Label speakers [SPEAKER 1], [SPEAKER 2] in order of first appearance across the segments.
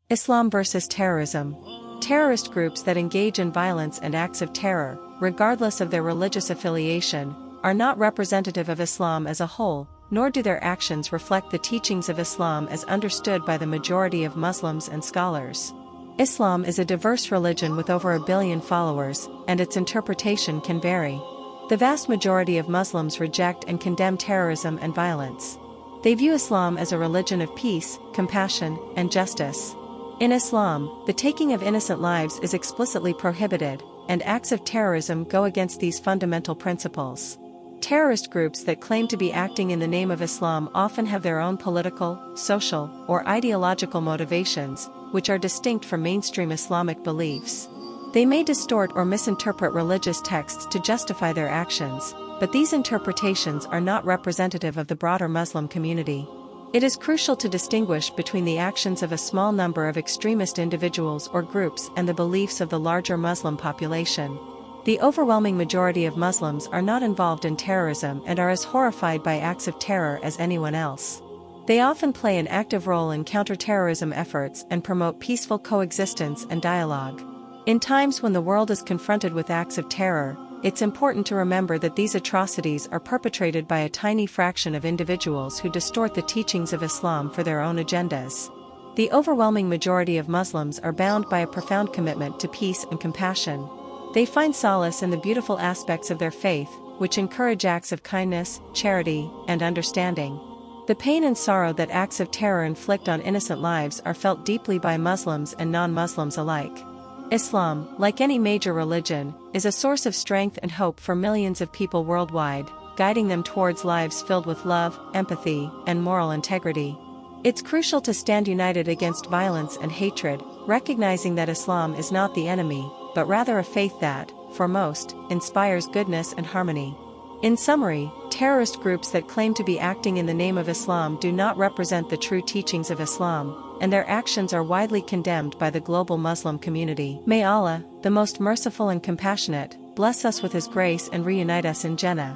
[SPEAKER 1] Islam versus terrorism. Terrorist groups that engage in violence and acts of terror, regardless of their religious affiliation, are not representative of Islam as a whole, nor do their actions reflect the teachings of Islam as understood by the majority of Muslims and scholars. Islam is a diverse religion with over 1 billion followers, and its interpretation can vary. The vast majority of Muslims reject and condemn terrorism and violence. They view Islam as a religion of peace, compassion, and justice. In Islam, the taking of innocent lives is explicitly prohibited, and acts of terrorism go against these fundamental principles. Terrorist groups that claim to be acting in the name of Islam often have their own political, social, or ideological motivations, which are distinct from mainstream Islamic beliefs. They may distort or misinterpret religious texts to justify their actions, but these interpretations are not representative of the broader Muslim community. It is crucial to distinguish between the actions of a small number of extremist individuals or groups and the beliefs of the larger Muslim population. The overwhelming majority of Muslims are not involved in terrorism and are as horrified by acts of terror as anyone else. They often play an active role in counterterrorism efforts and promote peaceful coexistence and dialogue. In times when the world is confronted with acts of terror, it's important to remember that these atrocities are perpetrated by a tiny fraction of individuals who distort the teachings of Islam for their own agendas. The overwhelming majority of Muslims are bound by a profound commitment to peace and compassion. They find solace in the beautiful aspects of their faith, which encourage acts of kindness, charity, and understanding. The pain and sorrow that acts of terror inflict on innocent lives are felt deeply by Muslims and non-Muslims alike. Islam, like any major religion, is a source of strength and hope for millions of people worldwide, guiding them towards lives filled with love, empathy, and moral integrity. It's crucial to stand united against violence and hatred, recognizing that Islam is not the enemy, but rather a faith that, for most, inspires goodness and harmony. In summary, terrorist groups that claim to be acting in the name of Islam do not represent the true teachings of Islam, and their actions are widely condemned by the global Muslim community. May Allah, the most merciful and compassionate, bless us with His grace and reunite us in Jannah.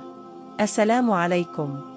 [SPEAKER 1] Assalamu alaikum.